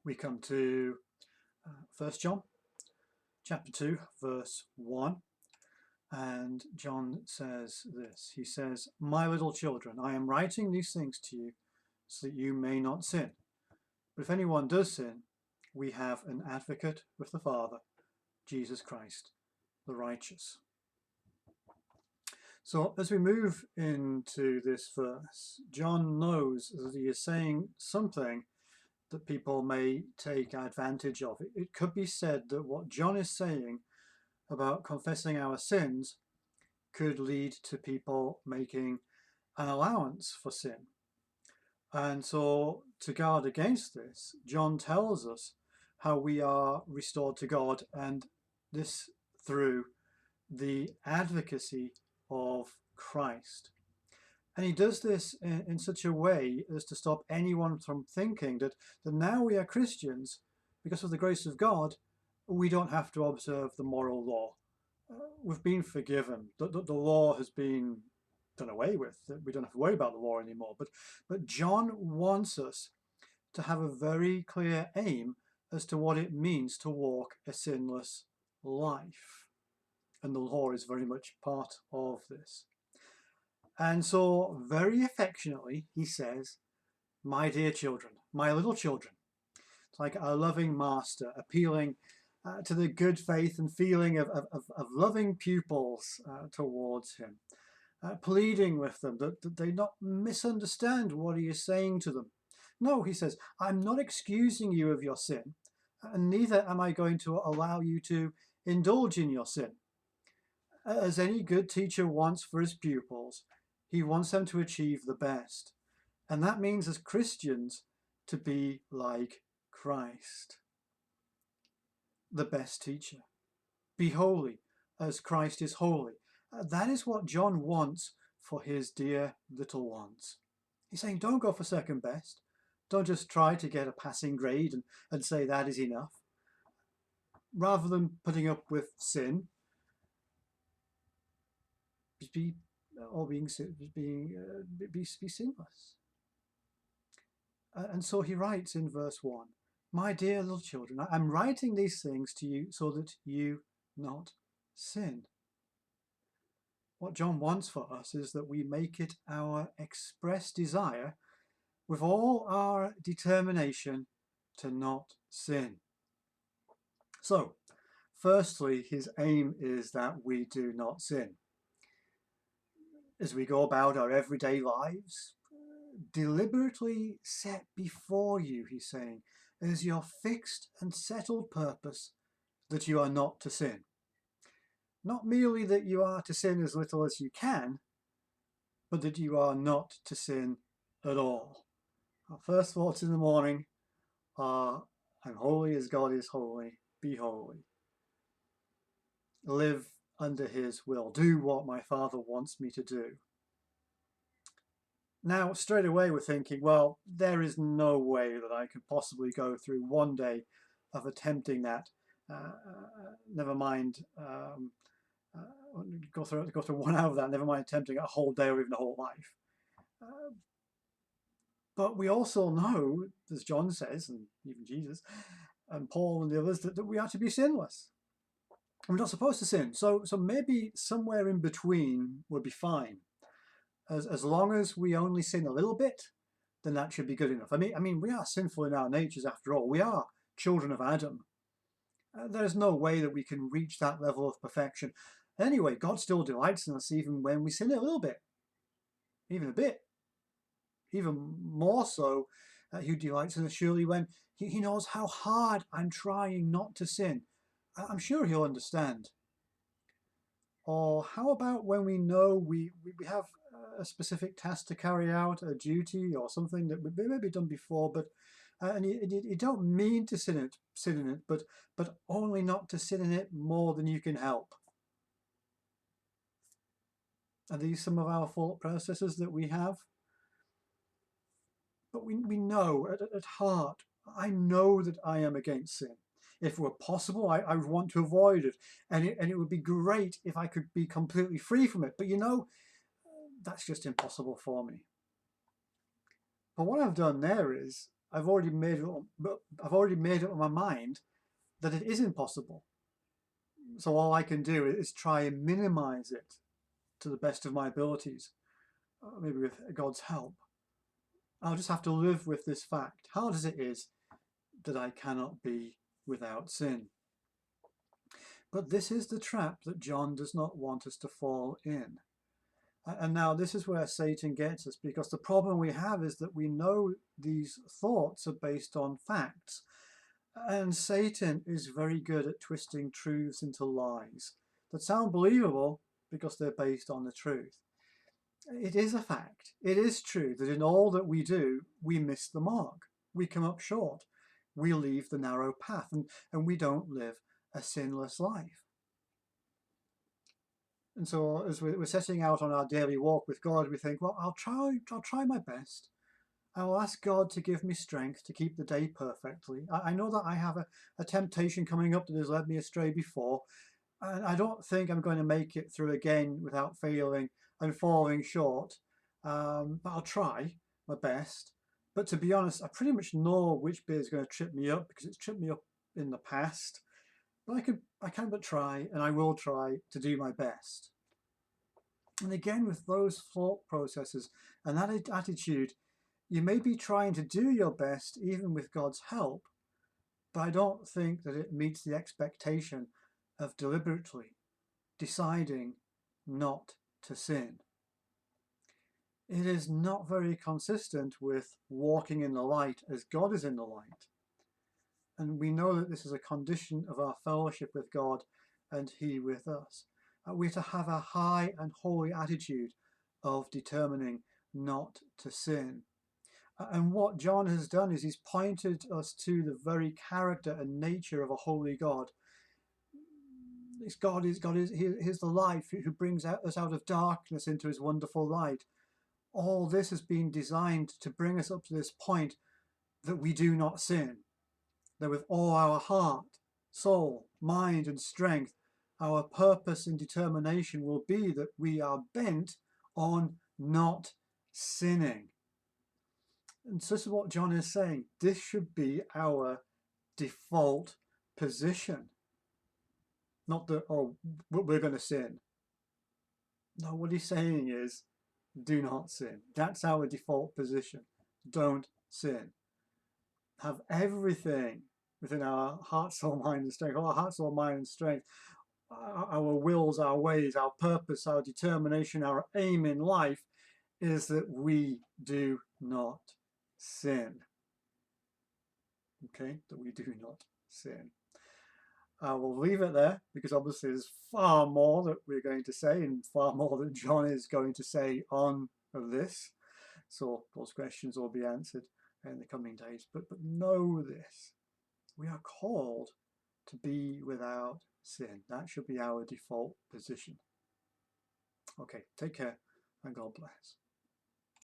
we come to 1 John chapter 2 verse 1, and John says this. He says, "My little children, I am writing these things to you so that you may not sin. But if anyone does sin, we have an advocate with the Father, Jesus Christ, the righteous." So as we move into this verse, John knows that he is saying something that people may take advantage of. It could be said that what John is saying about confessing our sins could lead to people making an allowance for sin. And so to guard against this, John tells us how we are restored to God, and this through the advocacy of Christ. And he does this in such a way as to stop anyone from thinking that now we are Christians, because of the grace of God, we don't have to observe the moral law. We've been forgiven. The law has been done away with. We don't have to worry about the law anymore. But John wants us to have a very clear aim as to what it means to walk a sinless life. And the law is very much part of this. And so very affectionately, he says, "My dear children, my little children." It's like a loving master appealing to the good faith and feeling of loving pupils towards him, pleading with them that they not misunderstand what he is saying to them. No, he says, "I'm not excusing you of your sin, and neither am I going to allow you to indulge in your sin. As any good teacher wants for his pupils, he wants them to achieve the best. And that means as Christians to be like Christ, the best teacher. Be holy as Christ is holy." That is what John wants for his dear little ones. He's saying, don't go for second best. Don't just try to get a passing grade and say that is enough. Rather than putting up with sin, be sinless. And so he writes in verse 1, "My dear little children, I'm writing these things to you so that you not sin." What John wants for us is that we make it our express desire with all our determination to not sin. So, firstly, his aim is that we do not sin. As we go about our everyday lives, deliberately set before you, he's saying, as your fixed and settled purpose that you are not to sin. Not merely that you are to sin as little as you can, but that you are not to sin at all. Our first thoughts in the morning are, "I'm holy as God is holy, be holy." Live under his will. Do what my Father wants me to do. Now, straight away we're thinking, well, there is no way that I could possibly go through one day of attempting that. Never mind go through 1 hour of that, never mind attempting a whole day or even a whole life. But we also know, as John says, and even Jesus, and Paul and the others, that we are to be sinless. We're not supposed to sin. So maybe somewhere in between would be fine. As long as we only sin a little bit, then that should be good enough. I mean, we are sinful in our natures after all. We are children of Adam. There's no way that we can reach that level of perfection. Anyway, God still delights in us even when we sin a little bit, even a bit. Even more so, he delights in us surely when he knows how hard I'm trying not to sin. I'm sure he'll understand. Or how about when we know we have a specific task to carry out, a duty or something that we maybe done before, but and you don't mean to sin in it, but only not to sin in it more than you can help. Are these some of our thought processes that we have? But we know at heart, I know that I am against sin. If it were possible, I would want to avoid it. And it would be great if I could be completely free from it. But you know, that's just impossible for me. But what I've done there is I've already made up in my mind that it is impossible. So all I can do is try and minimize it to the best of my abilities, maybe with God's help. I'll just have to live with this fact, hard as it is, that I cannot be without sin. But this is the trap that John does not want us to fall in. And now this is where Satan gets us, because the problem we have is that we know these thoughts are based on facts. And Satan is very good at twisting truths into lies that sound believable because they're based on the truth. It is a fact. It is true that in all that we do, we miss the mark. We come up short. We leave the narrow path, and we don't live a sinless life. And so as we're setting out on our daily walk with God, we think, well, I'll try my best. I will ask God to give me strength to keep the day perfectly. I know that I have a temptation coming up that has led me astray before, and I don't think I'm going to make it through again without failing and falling short. But I'll try my best. But to be honest, I pretty much know which bit is going to trip me up because it's tripped me up in the past. But I can but try, and I will try to do my best. And again, with those thought processes and that attitude, you may be trying to do your best, even with God's help, but I don't think that it meets the expectation of deliberately deciding not to sin. It is not very consistent with walking in the light as God is in the light. And we know that this is a condition of our fellowship with God and He with us. We're to have a high and holy attitude of determining not to sin. And what John has done is he's pointed us to the very character and nature of a holy God. He's the life who brings us out of darkness into his wonderful light. All this has been designed to bring us up to this point that we do not sin, that with all our heart, soul, mind, and strength, our purpose and determination will be that we are bent on not sinning. And so this is what John is saying. This should be our default position. Not that, oh, we're going to sin. No, what he's saying is, do not sin. That's our default position. Don't sin. Have everything within our heart, soul, mind, and strength. Our heart, soul, mind, and strength. Our wills, our ways, our purpose, our determination, our aim in life is that we do not sin. Okay, that we do not sin. We'll leave it there because obviously there's far more that we're going to say and far more that John is going to say on this. So those questions will be answered in the coming days. But know this, we are called to be without sin. That should be our default position. Okay, take care and God bless.